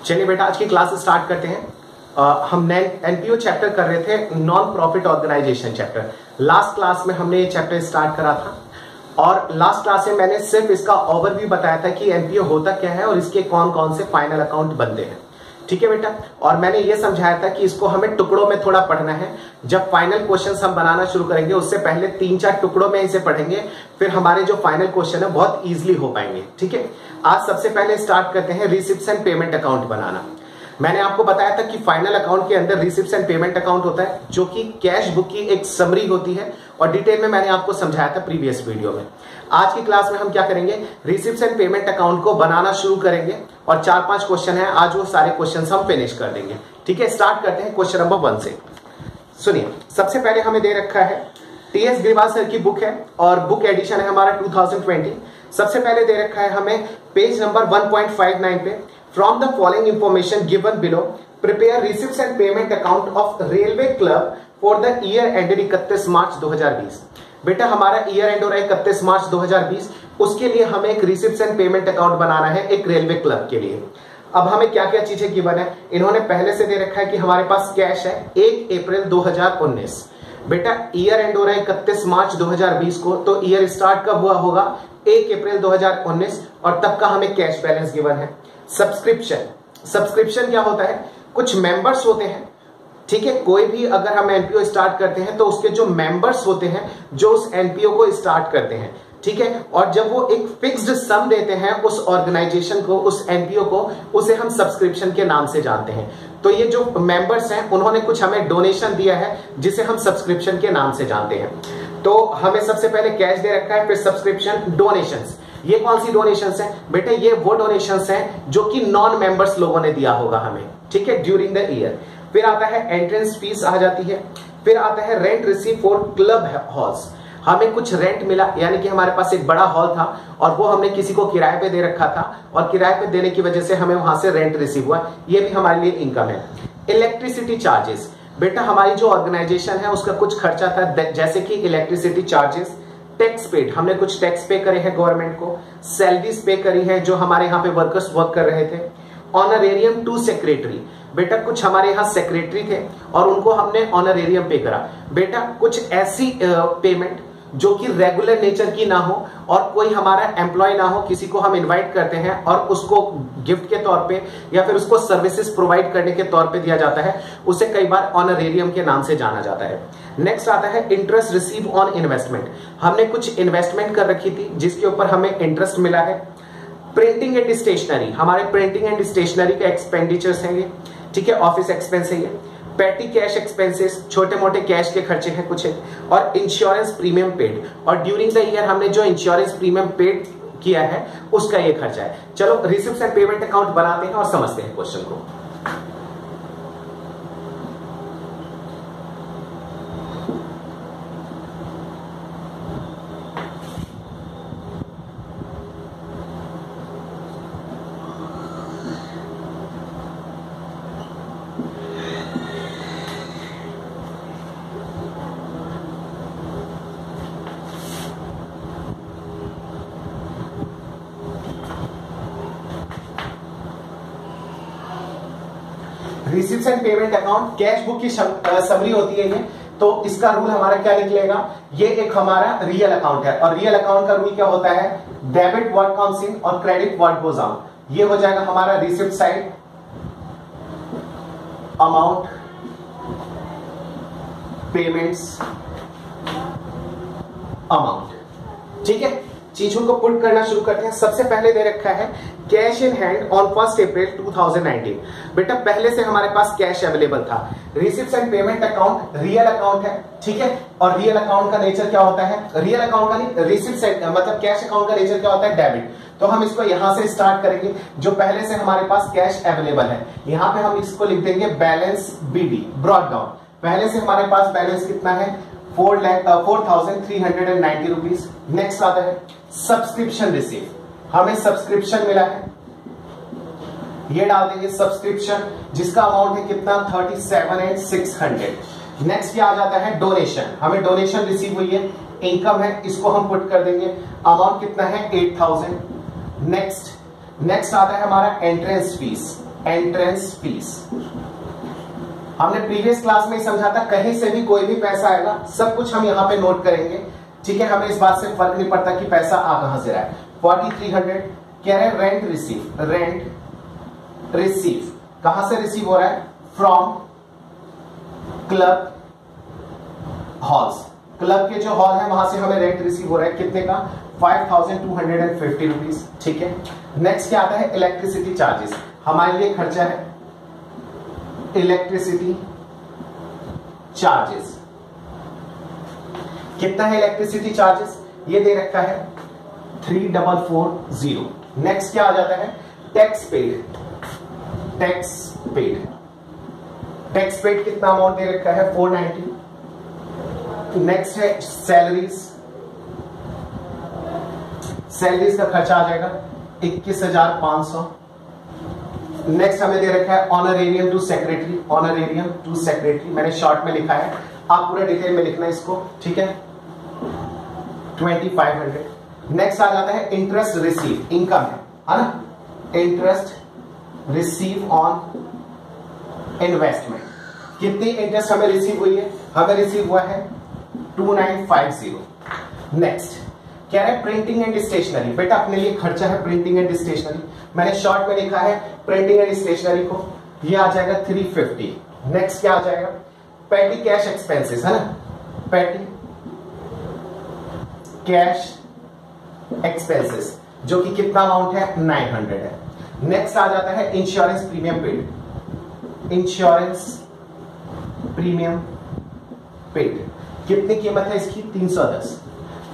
चलिए बेटा आज की क्लास स्टार्ट करते हैं। हम एनपीओ चैप्टर कर रहे थे, non profit organisation chapter. Last class में हमने ये चैप्टर स्टार्ट करा था और लास्ट क्लास में मैंने सिर्फ इसका ओवरव्यू बताया था कि एनपीओ होता क्या है और इसके कौन कौन से फाइनल अकाउंट बनते हैं। ठीक है बेटा, और मैंने ये समझाया था कि इसको हमें टुकड़ों में थोड़ा पढ़ना है। जब फाइनल क्वेश्चंस हम बनाना शुरू करेंगे उससे पहले 3-4 टुकड़ों में इसे पढ़ेंगे, फिर हमारे जो फाइनल क्वेश्चन है बहुत इजीली हो पाएंगे। ठीक है, आज सबसे पहले स्टार्ट करते हैं रिसिप्ट्स एंड पेमेंट अकाउंट बनाना। मैंने आपको बताया था कि फाइनल अकाउंट के अंदर रिसिप्ट्स एंड पेमेंट अकाउंट होता है जो कि कैश बुक की एक समरी होती है और डिटेल में मैंने आपको समझाया था प्रीवियस वीडियो में। आज की क्लास में हम क्या करेंगे, रिसिप्ट्स एंड पेमेंट अकाउंट को बनाना शुरू करेंगे और 4-5 क्वेश्चन है, आज वो सारे क्वेश्चन हम फिनिश कर देंगे। ठीक है, स्टार्ट करते हैं क्वेश्चन नंबर 1 से। सुनिए, सबसे पहले हमें दे रखा है टीएस ग्रेवाल सर की बुक है और बुक एडिशन है हमारा 2020। सबसे पहले दे रखा है हमें पेज नंबर 1.59 पे, from the following information given below prepare receipts and payment account of railway club for the year ended 31 March 2020। बेटा हमारा ईयर एंड हो रहा है 31 मार्च 2020, उसके लिए हमें एक रिसिप्ट्स एंड पेमेंट अकाउंट बनाना है एक रेलवे क्लब के लिए। अब हमें क्या क्या चीजें गिवन है, इन्होंने पहले से दे रखा है कि हमारे पास कैश है 1 अप्रैल 2019। बेटा ईयर एंड हो रहा है 31 मार्च 2020 को, तो ईयर स्टार्ट कब हुआ होगा 1 अप्रैल 2019 और तब का हमें कैश बैलेंस गिवन है। सब्सक्रिप्शन क्या होता है, कुछ मेंबर्स होते हैं। ठीक है, कोई भी अगर हम एनपीओ स्टार्ट करते हैं तो उसके जो मेंबर्स होते हैं जो उस एनपीओ को स्टार्ट करते हैं, ठीक है, और जब वो एक फिक्स्ड सम देते हैं उस ऑर्गेनाइजेशन को, उस एनपीओ को, उसे हम सब्सक्रिप्शन के नाम से जानते हैं। तो ये जो मेंबर्स हैं उन्होंने कुछ हमें डोनेशन दिया है जिसे हम सब्सक्रिप्शन के नाम से जानते हैं। तो हमें सबसे पहले कैश दे रखा है, फिर सब्सक्रिप्शन, डोनेशंस। ये कौन सी डोनेशंस हैं बेटे, ये वो डोनेशंस हैं जो कि नॉन मेंबर्स लोगों ने दिया होगा हमें, ठीक है, ड्यूरिंग द ईयर। फिर आता है एंट्रेंस फीस आ जाती है, फिर आता है rent receive for club halls. हमें कुछ रेंट मिला, यानी कि हमारे पास एक बड़ा हॉल था और वो हमने किसी को किराए पे दे रखा था और किराए पे देने की वजह से हमें वहां से रेंट रिसीव हुआ, ये भी हमारे लिए इनकम है। इलेक्ट्रिसिटी चार्जेस, बेटा हमारी जो ऑर्गेनाइजेशन है उसका कुछ खर्चा था, जैसे कि इलेक्ट्रिसिटी चार्जेस। टैक्स पेड, हमने कुछ टैक्स पे करे हैं गवर्नमेंट को। सैलरीज पे करी है जो हमारे यहाँ पे वर्कर्स वर्क कर रहे थे। ऑनरेरियम टू सेक्रेटरी, बेटा कुछ हमारे यहाँ सेक्रेटरी थे और उनको हमने ऑनरेरियम पे करा। बेटा कुछ ऐसी पेमेंट जो कि रेगुलर नेचर की ना हो और कोई हमारा एम्प्लॉय ना हो, किसी को हम इनवाइट करते हैं और उसको गिफ्ट के तौर पे या फिर उसको सर्विसेज प्रोवाइड करने के तौर पे दिया जाता है, उसे कई बार ऑनरेरियम के नाम से जाना जाता है। नेक्स्ट आता है इंटरेस्ट रिसीव ऑन इन्वेस्टमेंट। हमने कुछ इन्वेस्टमेंट कर रखी थी जिसके ऊपर हमें इंटरेस्ट मिला है। प्रिंटिंग एंड स्टेशनरी, हमारे प्रिंटिंग एंड स्टेशनरी के एक्सपेंडिचर्स हैं ये, ठीक है, ऑफिस एक्सपेंस है ये। पेटी कैश एक्सपेंसेस, छोटे मोटे कैश के खर्चे हैं कुछ है। और इंश्योरेंस प्रीमियम पेड, और ड्यूरिंग द ईयर हमने जो इंश्योरेंस प्रीमियम पेड किया है उसका ये खर्चा है। चलो रिसिप्ट्स एंड पेमेंट अकाउंट बनाते हैं और समझते हैं क्वेश्चन को। Receipts and payment account cash book की समरी होती है ये, तो इसका रूल हमारा क्या निकलेगा, ये एक हमारा रियल अकाउंट है और रियल अकाउंट का रूल क्या होता है, डेबिट व्हाट कम्स इन और क्रेडिट व्हाट गोज आउट। ये हो जाएगा हमारा receipt side, amount, payments, amount. ठीक है, चीजों को पुट करना शुरू करते हैं। सबसे पहले दे रखा है cash in hand on 1 April 2019। बेटा पहले से हमारे पास कैश अवेलेबल था। Receipts and payment account real account है, ठीक है, और रियल अकाउंट का नेचर क्या होता है, रियल अकाउंट का नहीं, रिसिप्ट्स मतलब कैश अकाउंट का नेचर क्या होता है, डेबिट। तो हम इसको यहां से स्टार्ट करेंगे, जो पहले से हमारे पास कैश अवेलेबल है। यहां पे हम इसको लिख देंगे बैलेंस बीडी, ब्रॉट डाउन। पहले से हमारे पास बैलेंस कितना है, 4,390 रुपीज। नेक्स्ट आता है सब्सक्रिप्शन रिसीव, हमें सब्सक्रिप्शन मिला है, ये डाल देंगे सब्सक्रिप्शन, जिसका अमाउंट है कितना 37,600। नेक्स्ट क्या आ जाता है डोनेशन, हमें डोनेशन रिसीव हुई है, इनकम है, इसको हम पुट कर देंगे, अमाउंट कितना है 8,000। नेक्स्ट आता है हमारा एंट्रेंस फीस, एंट्रेंस फीस। हमने प्रीवियस क्लास में समझा था, कहीं से भी कोई भी पैसा आएगा सब कुछ हम यहां पे नोट करेंगे, ठीक है। हमें इस बात से फर्क नहीं पड़ता कि पैसा आ कहां से रहा है। 4300 कह रहे रेंट रिसीव, रेंट रिसीव कहां से रिसीव हो रहा है? फ्रॉम क्लब हॉल्स, क्लब के जो हॉल है वहां से हमें रेंट रिसीव हो रहा है, कितने का? 5250 रुपीज, ठीक है। नेक्स्ट क्या आता है? इलेक्ट्रिसिटी चार्जेस, हमारे लिए खर्चा है इलेक्ट्रिसिटी चार्जेस। कितना है इलेक्ट्रिसिटी चार्जेस? ये दे रखा है 3440। नेक्स्ट क्या आ जाता है? Tax paid, tax paid, tax paid कितना अमाउंट दे रखा है? 490। नेक्स्ट है सैलरीज, सैलरीज का खर्चा आ जाएगा 21,500। नेक्स्ट हमें दे रखा है honorarium to secretary, honorarium to secretary मैंने शॉर्ट में लिखा है, आप पूरा डिटेल में लिखना है इसको, ठीक है। 2500। नेक्स्ट आ जाता है इंटरेस्ट रिसीव, इनकम है ना, इंटरेस्ट रिसीव ऑन इन्वेस्टमेंट। कितनी इंटरेस्ट हमें रिसीव हुई है? हमें रिसीव हुआ है 2950। नेक्स्ट क्या है? प्रिंटिंग एंड स्टेशनरी, बेटा अपने लिए खर्चा है प्रिंटिंग एंड स्टेशनरी, मैंने शॉर्ट में लिखा है प्रिंटिंग एंड स्टेशनरी को, ये आ जाएगा 350। नेक्स्ट क्या आ जाएगा? पेटी कैश एक्सपेंसेस है ना, पेटी कैश एक्सपेंसेस जो कि कितना अमाउंट है? 900 है। नेक्स्ट आ जाता है insurance premium paid, insurance premium paid कितनी कीमत है इसकी? 310।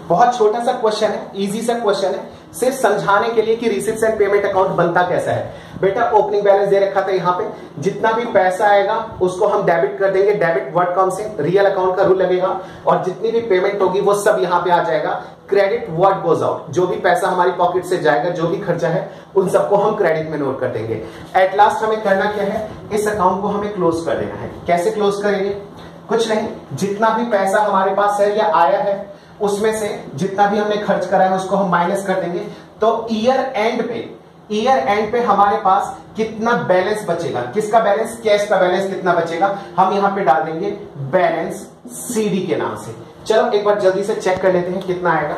बहुत छोटा सा क्वेश्चन है, इजी सा क्वेश्चन है, सिर्फ समझाने के लिए कि रिसिप्ट्स एंड पेमेंट अकाउंट बनता कैसा है। बेटा ओपनिंग बैलेंस दे रखा था यहाँ पे, जितना भी पैसा आएगा उसको हम डेबिट कर देंगे, डेबिट वर्ड कॉम से रियल अकाउंट का रूल लगेगा, और जितनी भी पेमेंट होगी वो सब यहाँ पे आ जाएगा। क्रेडिट वर्ड गोज आउट, जो भी पैसा हमारी पॉकेट से जाएगा, जो भी खर्चा है उन सबको हम क्रेडिट में नोट कर देंगे। एट लास्ट हमें करना क्या है? इस अकाउंट को हमें क्लोज कर देना है। कैसे क्लोज करेंगे? कुछ नहीं, जितना भी पैसा हमारे पास है या आया है उसमें से जितना भी हमने खर्च करा है उसको हम माइनस कर देंगे, तो ईयर एंड पे हमारे पास कितना बैलेंस बचेगा? किसका बैलेंस? कैश का बैलेंस कितना बचेगा? हम यहां पे डाल देंगे बैलेंस सीडी के नाम से। चलो एक बार जल्दी से चेक कर लेते हैं कितना आएगा।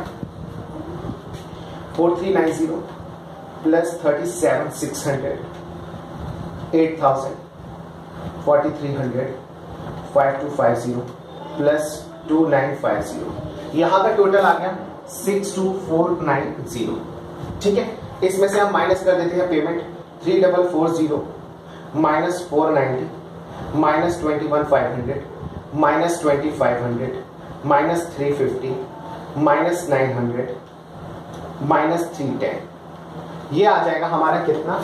4390 प्लस 37,600, 8,000, 4300, 5250 प्लस 2950, यहां का टोटल आ गया 62,490, ठीक है। इसमें से हम माइनस कर देते हैं payment, 3440 minus 490 minus 21,500 minus 2,500 minus 350 minus 900 minus 310, ये आ जाएगा हमारा कितना?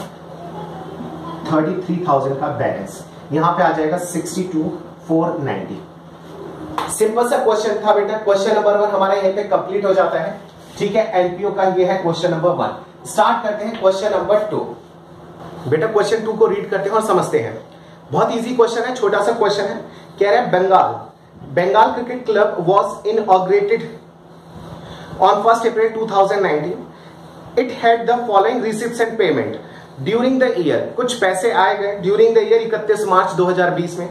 33,000 का बैलेंस, यहां पे आ जाएगा 62,490। सिंपल सा क्वेश्चन था बेटा, क्वेश्चन नंबर 1 हमारा यहीं पे कंप्लीट हो जाता है, ठीक है। एनपीओ का ये है क्वेश्चन नंबर 1। स्टार्ट करते हैं क्वेश्चन नंबर 2। बेटा क्वेश्चन 2 को रीड करते हैं और समझते हैं। बहुत इजी क्वेश्चन है, छोटा सा क्वेश्चन है। कह रहे हैं Bengal cricket club was inaugurated on 1 April 2019। It had the following receipts and payment during the year. कुछ पैसे आए गए ड्यूरिंग द ईयर 31 मार्च 2020 में।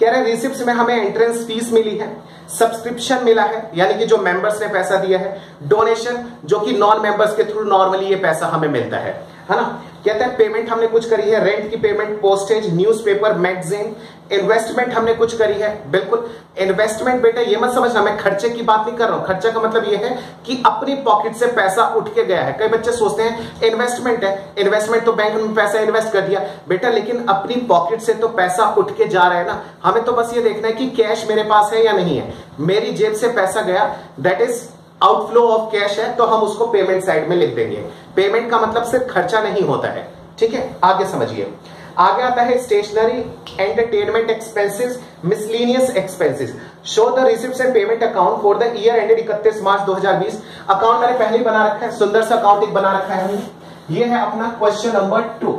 कह रहे हैं रिसिप्ट्स में हमें एंट्रेंस फीस मिली है, सब्सक्रिप्शन मिला है यानी कि जो मेंबर्स ने पैसा दिया है, डोनेशन जो कि नॉन मेंबर्स के थ्रू नॉर्मली ये पैसा हमें मिलता है ना। कहते हैं पेमेंट हमने कुछ करी है, रेंट की payment, postage, newspaper, magazine. Investment हमने कुछ करी है, बिल्कुल इन्वेस्टमेंट बेटा ये मत समझना मैं खर्चे की बात नहीं कर रहा हूं। खर्चा का मतलब ये है कि अपनी पॉकेट से पैसा उठ के गया है। कई बच्चे सोचते हैं इन्वेस्टमेंट है, इन्वेस्टमेंट तो बैंक में पैसा इन्वेस्ट कर दिया बेटा, लेकिन अपनी पॉकेट से तो पैसा उठ के जा रहा है ना। हमें तो बस ये देखना है कि कैश मेरे पास है या नहीं है। मेरी जेब से पैसा गया, that is outflow of cash है, तो हम उसको पेमेंट साइड में लिख देंगे। पेमेंट का मतलब सिर्फ खर्चा नहीं होता है, ठीक है। आगे समझिए, आगे आता है stationery, entertainment expenses, miscellaneous expenses. Show the receipts and payment account for the year ended 31 March 2020। Account मैंने पहले ही बना रखा है, सुंदर सा अकाउंट एक बना रखा है हमने। ये है अपना क्वेश्चन नंबर 2,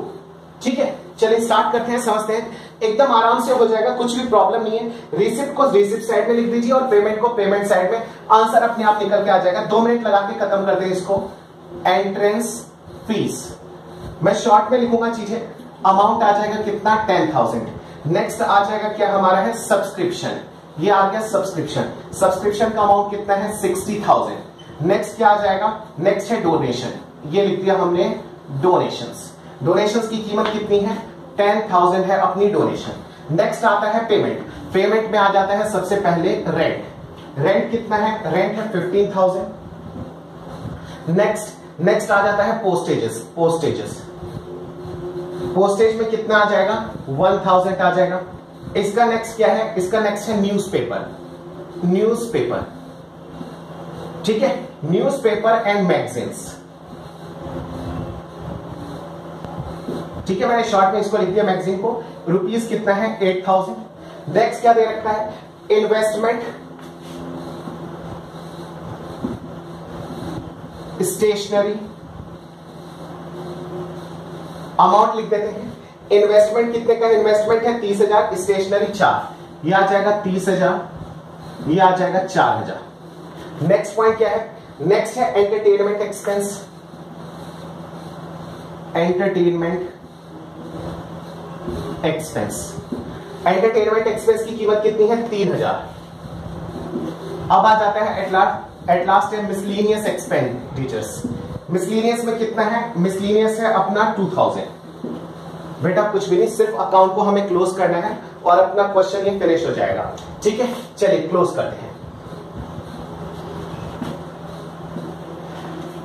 ठीक है। चलिए स्टार्ट करते हैं, समझते हैं। एकदम आराम से हो जाएगा, कुछ भी प्रॉब्लम नहीं है। रिसिप्ट को रिसिप्ट साइड में लिख दीजिए और पेमेंट को पेमेंट साइड में, आंसर अपने आप निकल के आ जाएगा। 2 मिनट लगा के खत्म कर दे इसको। एंट्रेंस फीस मैं शॉर्ट में लिखूंगा चीजें, अमाउंट आ जाएगा कितना 10,000। नेक्स्ट आ जाएगा क्या हमारा है सब्सक्रिप्शन, ये आ गया सब्सक्रिप्शन, सब्सक्रिप्शन का अमाउंट कितना है 60,000। नेक्स्ट क्या आ जाएगा, नेक्स्ट है डोनेशन, ये लिख दिया हमने डोनेशंस, डोनेशंस की कीमत कितनी है 10,000 है अपनी डोनेशन। नेक्स्ट आता है पेमेंट, पेमेंट में आ जाता है सबसे पहले रेंट, रेंट कितना है, रेंट है 15,000। नेक्स्ट आ जाता है पोस्टेजेस, पोस्टेजेस, पोस्टेज में कितना आ जाएगा 1,000 आ जाएगा। इसका नेक्स्ट क्या है, इसका नेक्स्ट है न्यूज़पेपर, न्यूज़पेपर, ठीक है, न्यूज़पेपर एंड मैगजीन्स, ठीक है, मैंने शॉर्ट में इसको लिख दिया मैगजीन को, रुपीस कितना है 8,000। नेक्स्ट क्या दे रखा है, इन्वेस्टमेंट, स्टेशनरी, अमाउंट लिख देते हैं, इन्वेस्टमेंट कितने का, इन्वेस्टमेंट है 30,000, स्टेशनरी 4, ये आ जाएगा 30,000, ये आ जाएगा 4,000। नेक्स्ट पॉइंट क्या है, नेक्स्ट है entertainment expense, entertainment expense, entertainment expense की कीमत कितनी है 3,000। अब आ जाता है एट लास्ट है मिसलेनियस एक्सपेंडिचर्स, मिसलेनियस में कितना है, मिसलेनियस है अपना 2,000। बेटा कुछ भी नहीं, सिर्फ अकाउंट को हमें क्लोज करना है और अपना क्वेश्चन ये फिनिश हो जाएगा, ठीक है। चलिए क्लोज करते हैं।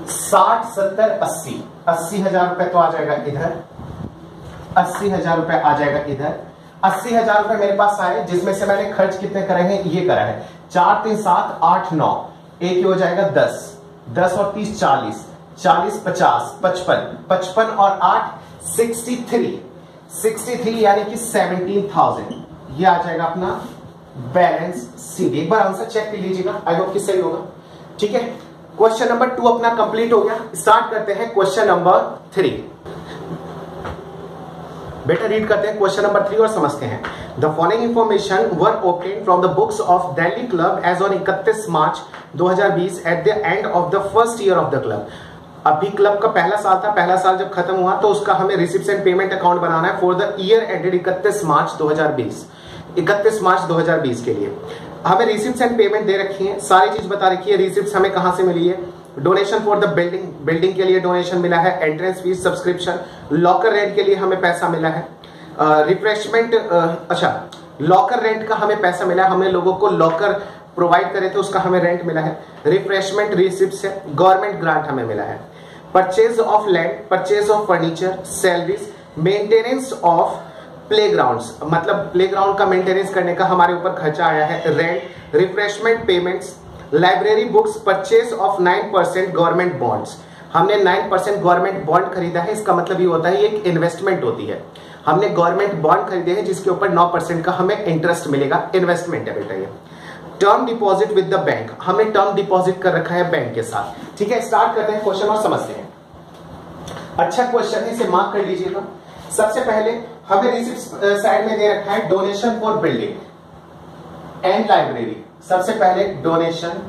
60, 70, 80, 80,000 रुपए तो आ जाएगा इधर, 80,000 रुपए आ जाएगा इधर, 80,000 रुपए मेरे पास आए, जिसमें से मैंने खर्च कितने करे हैं, ये करा है 4, 3, 7, 8, 9, एक हो जाएगा 10, 10 और 30 40, 40, 50, 55, 55 और 8 63, 63 यानी कि 17,000, ये आ जाएगा अपना बैलेंस शीट। एक बार आंसर चेक कर लीजिएगा, आई होप कि सही होगा, ठीक है। क्वेश्चन नंबर 2 अपना कंप्लीट हो गया। स्टार्ट करते हैं क्वेश्चन नंबर 3। बेटा रीड करते हैं क्वेश्चन नंबर 3 और समझते हैं। The following information were obtained from the books of Delhi club as on 31 March 2020 at the end of the first year of the club. अभी क्लब का पहला साल था, पहला साल जब खत्म हुआ तो उसका हमें रिसिप्ट्स एंड पेमेंट अकाउंट बनाना है for the year ended 31 March 2020, 31 March 2020 के लिए हमें रिसिप्ट्स एंड पेमेंट दे रखी है, सारी चीज बता रखी है। रिसिप्ट्स हमें कहां से मिली है, donation for the building, building के लिए डोनेशन मिला है, entrance fees, subscription, locker rent के लिए हमें पैसा मिला है, रिफ्रेशमेंट, अच्छा लॉकर रेंट का हमें पैसा मिला है, हमने लोगों को लॉकर प्रोवाइड करे थे उसका हमें रेंट मिला है, रिफ्रेशमेंट रिसिप्ट से, गवर्नमेंट ग्रांट हमें मिला है, purchase of land, purchase of furniture, salaries, maintenance of playgrounds, मतलब प्लेग्राउंड का मेंटेनेंस करने का हमारे ऊपर खर्चा आया है, rent, refreshment payments, library books, purchase of 9% government bonds, हमने 9% गवर्नमेंट बॉन्ड खरीदा है, इसका मतलब ये होता है ये एक इन्वेस्टमेंट होती है, हमने गवर्नमेंट बॉन्ड खरीदे हैं जिसके ऊपर 9% का हमें इंटरेस्ट मिलेगा, इन्वेस्टमेंट है बेटा ये। Term deposit with the bank, हमने टर्म डिपॉजिट कर रखा है बैंक के साथ, ठीक है। स्टार्ट करते हैं क्वेश्चन और समझते हैं। अच्छा क्वेश्चन है, इसे मार्क कर लीजिएगा। सबसे पहले हमें रिसिप्ट साइड में दे रखा है donation for building and library, सबसे पहले donation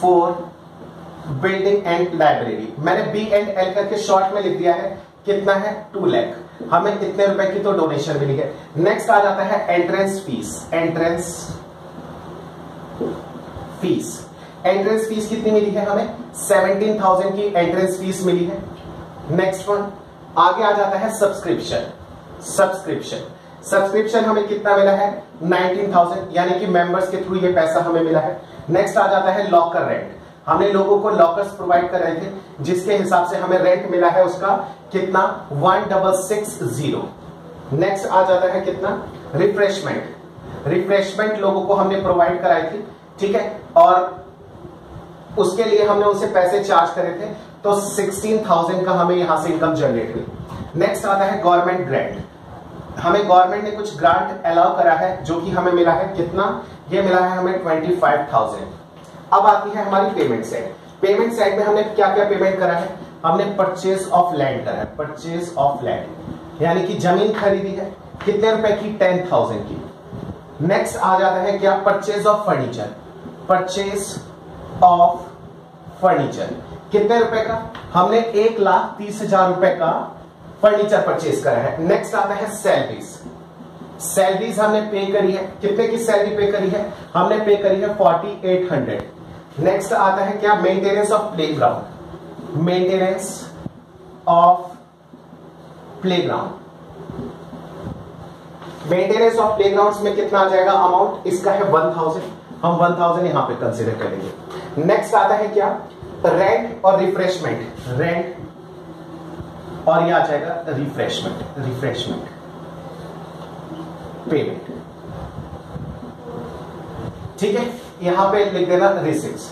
for building and library, मैंने बी एंड एल करके शॉर्ट में लिख दिया है, कितना है 2 लाख, हमें इतने रुपए की तो डोनेशन मिली है। नेक्स्ट आ जाता है entrance fees, entrance fees, entrance fees कितनी मिली है हमें 17,000 की एंट्रेंस फीस मिली है। नेक्स्ट वन आगे आ जाता है सब्सक्रिप्शन, सब्सक्रिप्शन, सब्सक्रिप्शन हमें कितना मिला है 19,000, यानी कि मेंबर्स के थ्रू ये पैसा हमें मिला है। नेक्स्ट आ जाता है लॉकर रेंट, हमने लोगों को लॉकर्स प्रोवाइड कर रहे थे जिसके हिसाब से हमें रेंट मिला है उसका कितना 1660। नेक्स्ट आ जाता है कितना रिफ्रेशमेंट, रिफ्रेशमेंट लोगों को हमने प्रोवाइड कराई थी, ठीक है, और उसके लिए हमने उनसे पैसे चार्ज करे थे, तो 16,000 का हमें यहां से इनकम जनरेट हुई। नेक्स्ट आता है गवर्नमेंट ग्रांट, हमें गवर्नमेंट ने कुछ ग्रांट अलाउ करा है जो कि हमें मिला है कितना, ये मिला है हमें 25,000। अब आती है हमारी पेमेंट साइड, पेमेंट साइड में हमने क्या क्या पेमेंट करा है, हमने परचेज ऑफ लैंड करा है, परचेज ऑफ लैंड यानी कि जमीन खरीदी है, कितने रुपए की 10,000 की। नेक्स्ट आ जाता है क्या purchase of furniture, purchase of furniture कितने रुपए का, हमने 1,30,000 रुपए का फर्नीचर परचेज करा है। नेक्स्ट आता है सैलरीज। सैलरीज हमने पे करी है, कितने की सैलरी पे करी है? हमने पे करी है 4800। नेक्स्ट आता है क्या? Maintenance of playground. Maintenance of playground. Maintenance of playgrounds में कितना आ जाएगा अमाउंट? इसका है 1000, हम 1000 यहां पे कंसीडर करेंगे। नेक्स्ट आता है क्या? रेंट और रिफ्रेशमेंट। रेंट और ये आ जाएगा रिफ्रेशमेंट। रिफ्रेशमेंट पेमेंट, ठीक है। यहां पे लिख देना रिसिप्ट्स।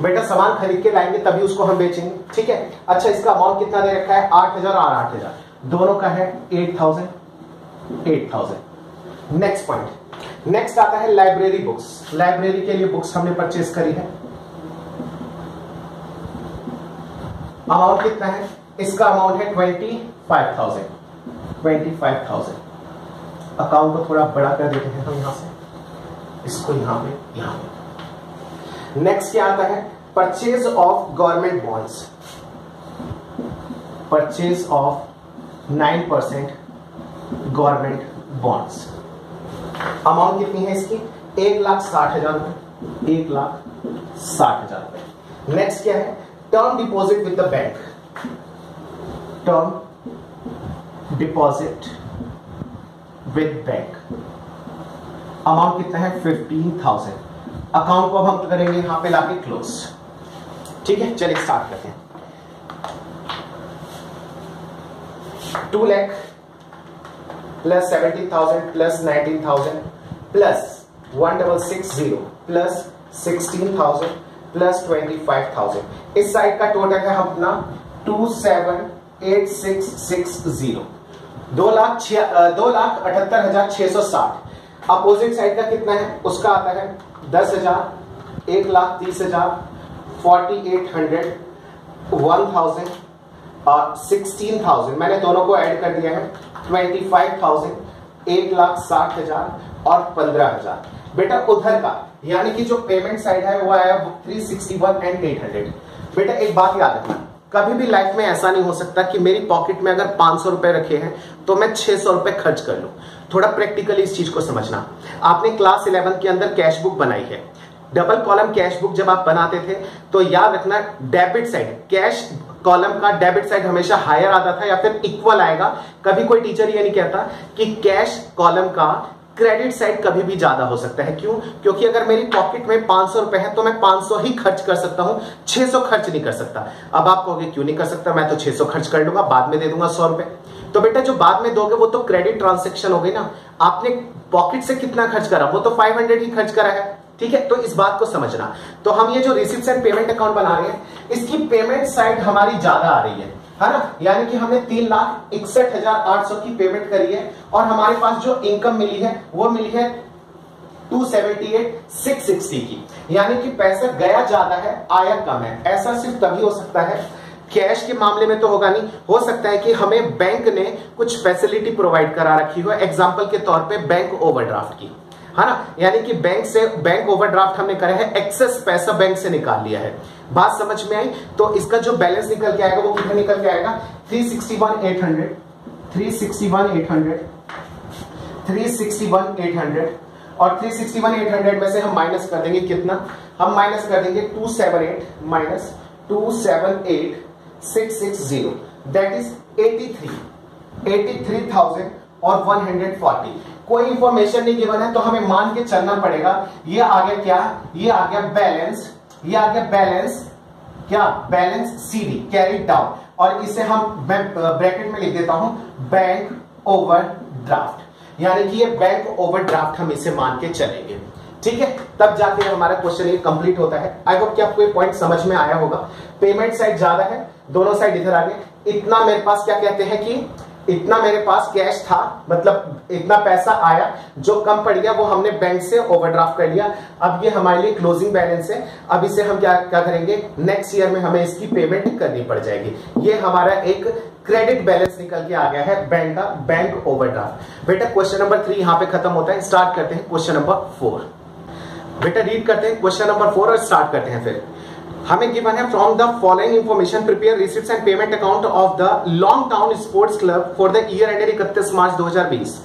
बेटा सामान खरीद के लाएंगे तभी उसको हम बेचेंगे, ठीक है। अच्छा, इसका अमाउंट कितना दे रखा है? 8000 और 8000, दोनों का है 8000। Next point. नेक्स्ट आता है लाइब्रेरी बुक्स। लाइब्रेरी के लिए बुक्स हमने परचेज करी है। अमाउंट कितना है? इसका अमाउंट है 25,000। 25,000। अकाउंट को थोड़ा बड़ा कर देते हैं हम यहां से, इसको यहां पे। नेक्स्ट क्या आता है? Purchase of government bonds. Purchase of 9% government bonds. Amount कितनी है इसकी? 1,60,000 रुपए। 1,60,000 रुपए। नेक्स्ट क्या है? Term deposit with the bank. Term deposit with bank. Amount कितना है? 15,000। अकाउंट को अब हम करेंगे यहां पे लाके क्लोज, ठीक है। चलिए स्टार्ट करते हैं। 2 lakh plus 17,000 plus 19,000 plus 1660 plus 16,000 plus 25,000। इस साइड का टोटल है अपना 278660। 2,78,660। अपोजिट साइड का कितना है? उसका आता है 10,000, 1,30,000, 4,800, 1,000 और 16,000। मैंने दोनों को ऐड कर दिया है 25,000, 1,60,000 और 15,000। बेटा उधर का यानी कि जो पेमेंट साइड है वो आया 361 एंड 800। बेटा एक बात याद रखना, कभी भी लाइफ में ऐसा नहीं हो सकता कि मेरी पॉकेट में अगर 500 रुपए रखे हैं तो मैं 600 रुपए खर्च कर लूं। थोड़ा प्रैक्टिकली इस चीज को समझना। आपने क्लास 11 के अंदर कैश बुक बनाई है। डबल कॉलम कैश बुक जब आप बनाते थे तो याद रखना, डेबिट साइड कैश कॉलम का डेबिट साइड हमेशा हायर आता था या फिर इक्वल आएगा। कभी कोई टीचर ये नहीं कहता कि कैश कॉलम का क्रेडिट साइड कभी भी ज्यादा हो सकता है। क्यों? क्योंकि अगर मेरी पॉकेट में 500 रुपए है तो मैं 500 ही खर्च कर सकता हूं, 600 खर्च नहीं कर सकता। अब आप कहोगे क्यों नहीं कर सकता? मैं तो 600 खर्च कर लूंगा, बाद में दे दूंगा 100 रुपए। तो बेटा जो बाद में दोगे वो तो क्रेडिट ट्रांजेक्शन हो गई ना। आपने पॉकेट से कितना खर्च करा? वो तो 500 ही खर्च करा है, ठीक है। तो इस बात को समझना। तो हम ये जो रिसिप्ट एंड पेमेंट अकाउंट बना रहे हैं, इसकी पेमेंट साइड हमारी ज्यादा आ रही है ना। यानी कि हमने 3,61,800 की पेमेंट करी है और हमारे पास जो इनकम मिली है वो मिली है 278,660 की। यानी कि पैसा गया ज्यादा है, आया कम है। ऐसा सिर्फ तभी हो सकता है, कैश के मामले में तो होगा नहीं। हो सकता है कि हमें बैंक ने कुछ फैसिलिटी प्रोवाइड करा रखी हो, एग्जांपल के तौर पे बैंक ओवरड्राफ्ट की, है ना। यानी कि बैंक ओवरड्राफ्ट हमने करा है, एक्सेस पैसा बैंक से निकाल लिया है। बात समझ में आई? तो इसका जो बैलेंस निकल के आएगा वो कितना निकल के आएगा? 361,800, 361,800, 361,800 और 361,800 में से हम माइनस कर देंगे कितना? हम माइनस कर देंगे 278 माइनस 278,660, दैट इज 83,140। कोई इंफॉर्मेशन नहीं गिवन है तो हमें मान के चलना पड़ेगा। ये आ गया क्या? ये आ गया बैलेंस। ये आ गया बैलेंस क्या? Balance CD, carry down. और इसे हम ब्रैकेट में लिख देता हूं बैंक ओवरड्राफ्ट। यानी कि ये बैंक ओवरड्राफ्ट हम इसे मान के चलेंगे, ठीक है। तब जाके हमारा क्वेश्चन ये कंप्लीट होता है। आई होप कि आपको ये पॉइंट समझ में आया होगा। पेमेंट साइड ज्यादा है, दोनों साइड इधर आ गए। इतना मेरे पास क्या कहते हैं कि इतना मेरे पास कैश था, मतलब इतना पैसा आया, जो कम पड़ गया वो हमने बैंक से ओवरड्राफ्ट कर लिया। अब ये हमारे लिए क्लोजिंग बैलेंस है। अब इसे हम क्या करेंगे? नेक्स्ट ईयर में हमें इसकी पेमेंट करनी पड़ जाएगी। ये हमारा एक क्रेडिट बैलेंस निकल के आ गया है बैंक का, बैंक ओवरड्राफ्ट। बेटा क्वेश्चन नंबर 3 यहां पे खत्म होता है। स्टार्ट करते हैं क्वेश्चन नंबर 4। बेटा रीड करते हैं क्वेश्चन नंबर 4 और स्टार्ट करते हैं। फिर हमें गिवन है from the following information prepare receipts and payment account of the long town sports club for the year ended 31 March 2020।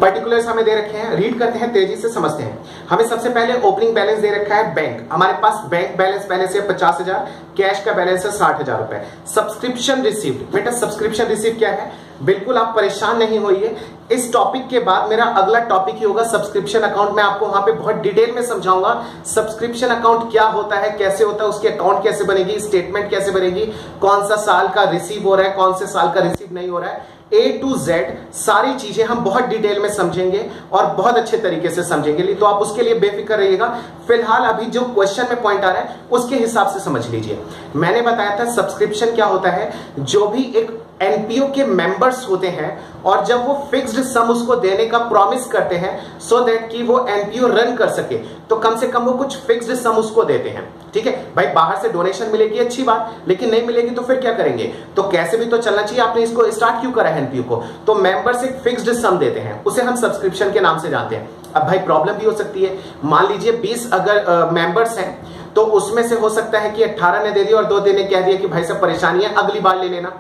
Particulars हमें दे रखे हैं, रीड करते हैं, तेजी से समझते हैं। हमें सबसे पहले ओपनिंग बैलेंस दे रखा है बैंक, हमारे पास बैंक बैलेंस पहले से 50,000, कैश का बैलेंस है 60,000 रुपए। सब्सक्रिप्शन रिसीव्ड, बेटा सब्सक्रिप्शन रिसीव क्या है, बिल्कुल आप परेशान नहीं होइए, इस टॉपिक के बाद मेरा अगला टॉपिक ही होगा सब्सक्रिप्शन अकाउंट। मैं आपको वहां पे बहुत डिटेल में समझाऊंगा सब्सक्रिप्शन अकाउंट क्या होता है, कैसे होता है, उसकी अकाउंट कैसे बनेगी, स्टेटमेंट कैसे बनेगी, कौन सा साल का रिसीव हो रहा है, कौन से साल का रिसीव नहीं हो रहा है, A to Z सारी चीजें हम बहुत डिटेल में समझेंगे और बहुत अच्छे तरीके से समझेंगे, तो आप उसके लिए बेफिक्र रहिएगा। फिलहाल अभी जो क्वेश्चन में पॉइंट आ रहा है उसके हिसाब से समझ लीजिए। मैंने बताया था सब्सक्रिप्शन क्या होता है, जो भी एक एनपीओ के मेंबर्स होते हैं और जब वो फिक्स्ड सम उसको देने का प्रॉमिस करते हैं सो दैट कि वो एनपीओ रन कर सके, तो कम से कम वो कुछ फिक्स्ड सम उसको देते हैं। ठीक है भाई, बाहर से डोनेशन मिलेगी अच्छी बात, लेकिन नहीं मिलेगी तो फिर क्या करेंगे, तो कैसे भी तो चलना चाहिए, आपने इसको स्टार्ट क्यों करा है एनपीओ को, तो मेंबर्स एक फिक्स्ड सम देते हैं, उसे हम सब्सक्रिप्शन के नाम से जानते हैं। अब भाई प्रॉब्लम भी हो सकती है, मान लीजिए 20 अगर मेंबर्स हैं तो उसमें से हो सकता है कि 18 ने दे दिया और 2 ने कह दिया कि भाई साहब परेशानी है अगली बार ले लेना,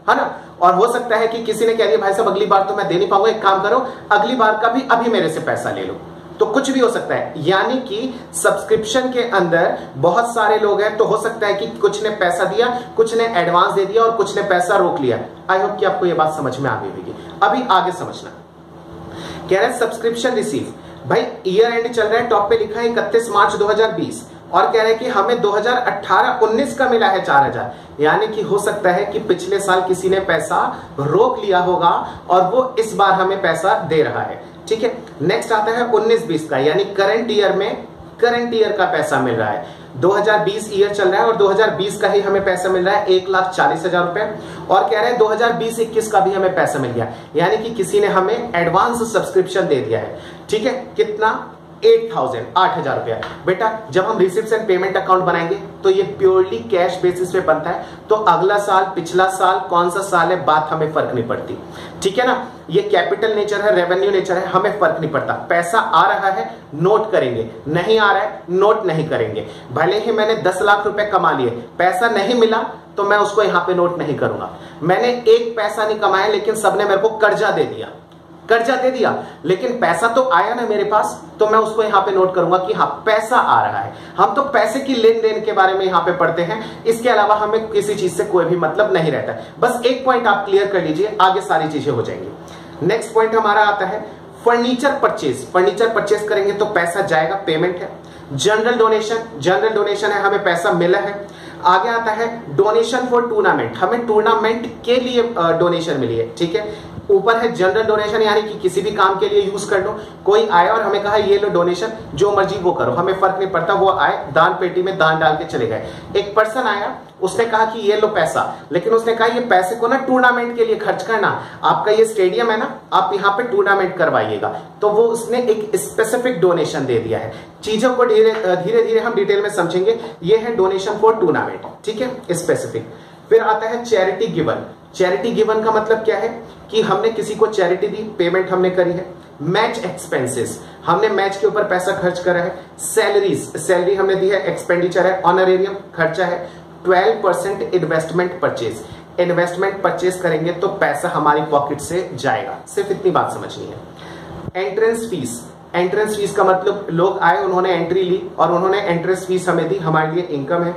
है ना, और हो सकता है कि किसी ने कह दिया भाई साहब अगली बार तो मैं दे नहीं पाऊंगा, एक काम करो अगली बार का भी अभी मेरे से पैसा ले लो, तो कुछ भी हो सकता है। यानी कि सब्सक्रिप्शन के अंदर बहुत सारे लोग हैं, तो हो सकता है कि कुछ ने पैसा दिया, कुछ ने एडवांस दे दिया और कुछ ने पैसा रोक लिया। आई होप कि आपको यह बात समझ में आ गई होगी। अभी आगे समझना, कह रहे हैं सब्सक्रिप्शन रिसीव, भाई ईयर एंड चल रहा है, टॉप पे लिखा है 31 मार्च 2020 और कह रहे हैं कि हमें 2018-19 का मिला है 4,000, यानी कि हो सकता है कि पिछले साल किसी ने पैसा रोक लिया होगा और वो इस बार हमें पैसा दे रहा है। ठीक है, नेक्स्ट आता है 19-20 का, यानी करंट ईयर में करंट ईयर का पैसा मिल रहा है। 2020 ईयर चल रहा है और 2020 का ही हमें पैसा मिल रहा है 1,40,000 रुपए, और कह रहे हैं 2020-21 का भी हमें पैसा मिल गया, यानी कि किसी ने हमें एडवांस सब्सक्रिप्शन दे दिया है। ठीक है, कितना, 8,000 रुपया। बेटा जब हम रिसिप्ट्स एंड पेमेंट अकाउंट बनाएंगे तो ये प्योरली कैश बेसिस पे बनता है, तो अगला साल पिछला साल कौन सा साल है बात हमें फर्क नहीं पड़ती। ठीक है ना, ये कैपिटल नेचर है, रेवेन्यू नेचर है, हमें फर्क नहीं पड़ता। पैसा आ रहा है नोट करेंगे, नहीं आ रहा है नोट नहीं करेंगे। भले ही मैंने 10 लाख रुपए कमा लिए, पैसा नहीं मिला तो मैं उसको यहां पे नोट नहीं करूंगा। मैंने एक पैसा नहीं कमाया लेकिन सबने मेरे को कर्जा दे दिया, लेकिन पैसा तो आया ना मेरे पास, तो मैं उसको यहां पे नोट करूंगा कि हाँ पैसा आ रहा है। हम तो पैसे की लेन देन के बारे में यहां पे पढ़ते हैं, इसके अलावा हमें किसी चीज से कोई भी मतलब नहीं रहता है। बस एक पॉइंट आप क्लियर कर लीजिए, आगे सारी चीजें हो जाएंगी। नेक्स्ट पॉइंट हमारा आता है फर्नीचर परचेज। फर्नीचर परचेज करेंगे तो पैसा जाएगा, पेमेंट है। जनरल डोनेशन है, हमें पैसा मिला है। आगे आता है डोनेशन फॉर टूर्नामेंट, हमें टूर्नामेंट के लिए डोनेशन मिली है। ठीक है, ऊपर है जनरल डोनेशन, यानी कि किसी भी काम के लिए यूज कर लो। कोई आया और हमें कहा ये लो डोनेशन, जो मर्जी वो करो, हमें फर्क नहीं पड़ता, वो आए दान पेटी में दान डाल के चले गए। एक पर्सन आया, उसने कहा कि ये लो पैसा, लेकिन उसने कहा ये पैसे को ना टूर्नामेंट के लिए खर्च करना, आपका ये स्टेडियम है ना, आप यहाँ पे टूर्नामेंट करवाइएगा, तो वो उसने एक स्पेसिफिक डोनेशन दे दिया है। चीजों को धीरे धीरे हम डिटेल में समझेंगे। ये है डोनेशन फॉर टूर्नामेंट, ठीक है, स्पेसिफिक। फिर आता है चैरिटी गिवन। चैरिटी गिवन का मतलब क्या है कि हमने किसी को चैरिटी दी, पेमेंट हमने करी है। मैच एक्सपेंसेस, हमने मैच के ऊपर पैसा खर्च करा है। सैलरी हमने दी है, एक्सपेंडिचर है। ऑनरेरियम खर्चा है। 12% इन्वेस्टमेंट परचेज, इन्वेस्टमेंट परचेज करेंगे तो पैसा हमारी पॉकेट से जाएगा, सिर्फ इतनी बात समझनी है। एंट्रेंस फीस का मतलब लोग आए, उन्होंने एंट्री ली और उन्होंने एंट्रेंस फीस हमें दी, हमारे लिए इनकम है।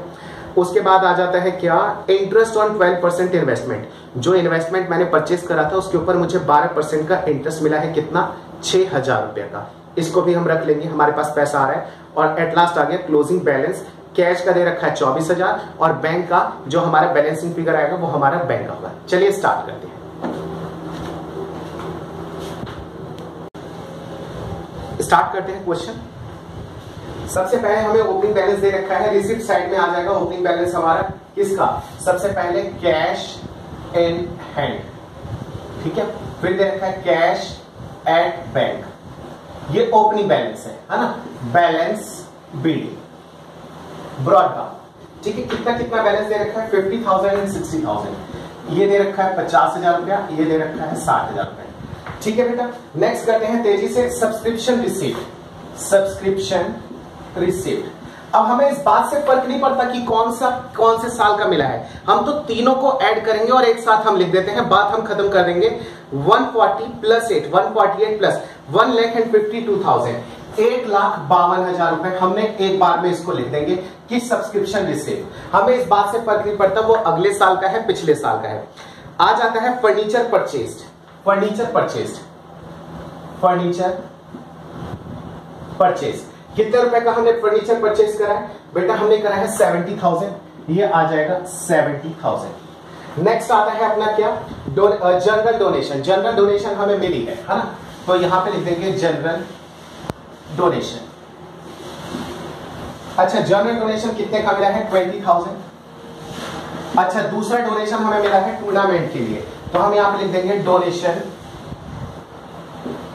उसके बाद आ जाता है क्या, इंटरेस्ट ऑन 12% इन्वेस्टमेंट। जो इन्वेस्टमेंट मैंने परचेज करा था उसके ऊपर मुझे 12% का इंटरेस्ट मिला है, कितना, 6,000 रुपए का। इसको भी हम रख लेंगे, हमारे पास पैसा आ रहा है। और एट लास्ट आ गया क्लोजिंग बैलेंस। कैश का दे रखा है 24,000 और बैंक का जो हमारा बैलेंसिंग फिगर आएगा वो हमारा बैंक का होगा। चलिए स्टार्ट करते हैं। क्वेश्चन। सबसे पहले हमें ओपनिंग बैलेंस दे रखा है, रिसिप्ट साइड में आ जाएगा ओपनिंग बैलेंस हमारा किसका, सबसे पहले कैश इन हैंड, ठीक है। फिर दे रखा है कैश एट बैंक, ये ओपनिंग बैलेंस है ना, बैलेंस बिल्डिंग ब्रॉड डाउन, ठीक है। कितना बैलेंस दे रखा है, 50,000 एंड 60,000। ये दे रखा है 50,000 रुपया, ये दे रखा है 60,000 रुपया, ठीक है बेटा। नेक्स्ट करते हैं तेजी से सब्सक्रिप्शन रिसीप्ट। अब हमें इस बात से फर्क नहीं पड़ता कि कौन से साल का मिला है, हम तो तीनों को ऐड करेंगे और एक साथ हम लिख देते हैं, बात हम खत्म कर देंगे। 140 प्लस 8, 148 प्लस 1,52,000, 1,52,000 रुपए हमने एक बार में इसको लिख देंगे कि सब्सक्रिप्शन रिसीव। हमें इस बात से फर्क नहीं पड़ता वो अगले साल का है पिछले साल का है। आ जाता है फर्नीचर परचेस्ड, फर्नीचर परचेज कितने रुपए का हमने फर्नीचर परचेज करा है बेटा, हमने करा है 70,000, ये आ जाएगा 70,000। नेक्स्ट आता है अपना क्या, जनरल डोनेशन। जनरल डोनेशन हमें मिली है ना, तो यहां पे लिख देंगे जनरल डोनेशन। अच्छा जनरल डोनेशन कितने का मिला है, 20,000। अच्छा दूसरा डोनेशन हमें मिला है टूर्नामेंट के लिए, तो हम यहां पे लिख देंगे डोनेशन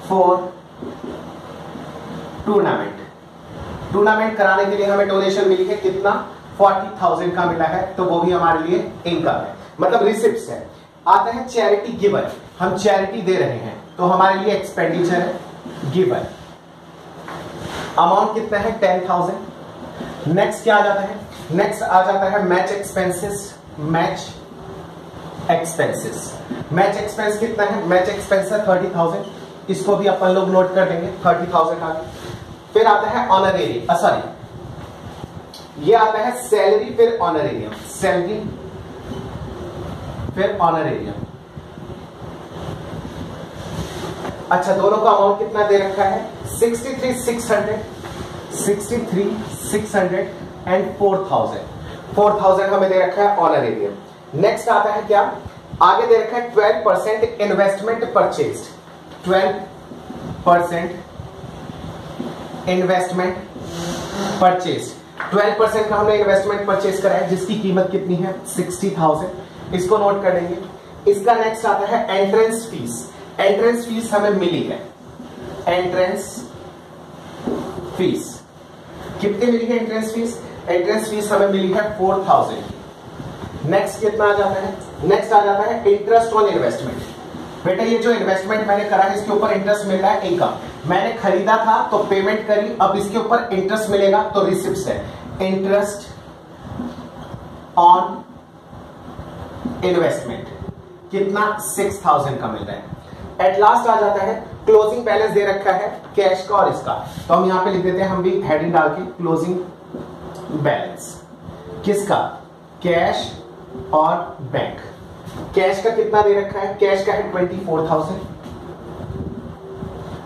फॉर टूर्नामेंट कराने के लिए हमें डोनेशन मिली है कितना, 40,000 का मिला है, तो वो भी हमारे लिए इनकम है, मतलब रिसिप्ट्स है। आता है चैरिटी गिवन, हम चैरिटी दे रहे हैं तो हमारे लिए एक्सपेंडिचर है गिवन, अमाउंट कितना है 10,000। नेक्स्ट क्या आ जाता है, नेक्स्ट आ जाता है मैच एक्सपेंसेस। मैच एक्सपेंस कितना है, मैच एक्सपेंस है 30,000, इसको भी अपन लोग नोट कर देंगे 30,000 का। फिर आता है ऑनरेरियम, सॉरी ये आता है सैलरी फिर ऑनरेरियम, सैलरी फिर ऑनरेरियम। अच्छा दोनों का अमाउंट कितना दे रखा है, 63,600 एंड 4,000 हमें दे रखा है ऑनरेरियम। नेक्स्ट आता है क्या, आगे दे रखा है 12% इन्वेस्टमेंट परचेज, 12% इन्वेस्टमेंट परचेज, 12% का हमने इन्वेस्टमेंट परचेज करा है जिसकी कीमत कितनी है 60,000, इसको नोट कर देंगे। इसका नेक्स्ट आता है एंट्रेंस फीस। एंट्रेंस फीस हमें मिली है, एंट्रेंस फीस कितनी मिली है, एंट्रेंस फीस हमें मिली है 4,000। नेक्स्ट कितना आ जाता है, नेक्स्ट आ जाता है इंटरेस्ट ऑन इन्वेस्टमेंट। बेटा ये जो इन्वेस्टमेंट मैंने करा है इसके ऊपर इंटरेस्ट मिल रहा है, इनकम। मैंने खरीदा था तो पेमेंट करी, अब इसके ऊपर इंटरेस्ट मिलेगा तो रिसिप्ट्स है, इंटरेस्ट ऑन इन्वेस्टमेंट कितना 6,000 का मिल रहा है। एट लास्ट आ जाता है क्लोजिंग बैलेंस दे रखा है कैश का और इसका, तो हम यहां पे लिख देते हैं, हम भी हेडिंग डाल के क्लोजिंग बैलेंस किसका, कैश और बैंक। कैश का कितना दे रखा है, कैश का है 24,000,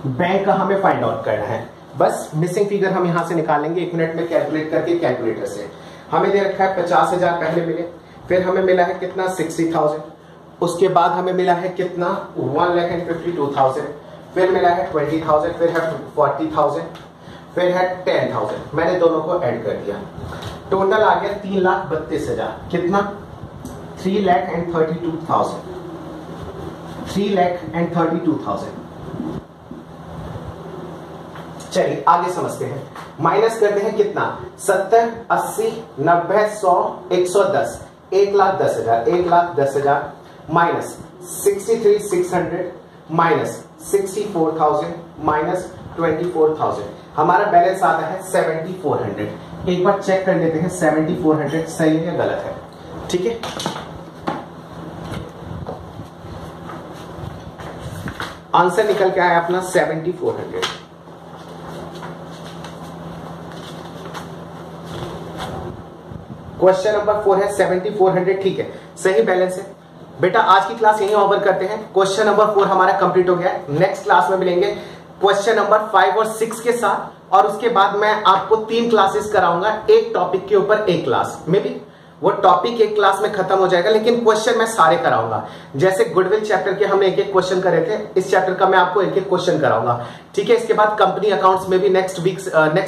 बैंक का हमें फाइंड आउट करना है। बस मिसिंग फिगर हम यहां से निकालेंगे 1 मिनट में कैलकुलेट करके कैलकुलेटर से। हमें दे रखा है 50,000 पहले मिले, फिर हमें मिला है कितना 60,000, उसके बाद हमें मिला है कितना 1,52,000, फिर मिला है 20,000, फिर है 40,000, फिर है 10,000। मैंने दोनों को ऐड कर दिया, टोटल आ गया 3,32,000, कितना 3,32,000, 3,32,000। चलिए आगे समझते हैं, माइनस करते हैं कितना 70, 80, 90, 100, 110, 1,10,000, 1,10,000 माइनस 63,600 माइनस 64,000 माइनस 24,000, हमारा बैलेंस आता है 7,400। एक बार चेक कर लेते हैं 7,400 सही है या गलत है, ठीक है। आंसर निकल के आया अपना 7,400। क्वेश्चन नंबर 4 है 7,400, ठीक है, सही बैलेंस है। बेटा आज की क्लास यहीं ओवर करते हैं, क्वेश्चन नंबर 4 हमारा कंप्लीट हो गया है। नेक्स्ट क्लास में मिलेंगे क्वेश्चन नंबर 5 और 6 के साथ, और उसके बाद मैं आपको 3 क्लासेस कराऊंगा, एक टॉपिक के ऊपर एक क्लास। मे बी वो टॉपिक एक क्लास में खत्म हो जाएगा, लेकिन क्वेश्चन मैं सारे कराऊंगा। जैसे गुडविल चैप्टर के हमने एक एक क्वेश्चन करे थे, इस चैप्टर का मैं आपको एक एक क्वेश्चन कराऊंगा, ठीक है। इसके बाद कंपनी अकाउंट्स में भी नेक्स्ट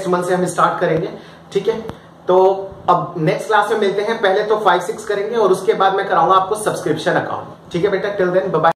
मंथ से हम स्टार्ट करेंगे, ठीक है। तो अब नेक्स्ट क्लास में मिलते हैं, पहले तो 5, 6 करेंगे और उसके बाद मैं कराऊंगा आपको सब्सक्रिप्शन अकाउंट, ठीक है बेटा। Till then bye bye.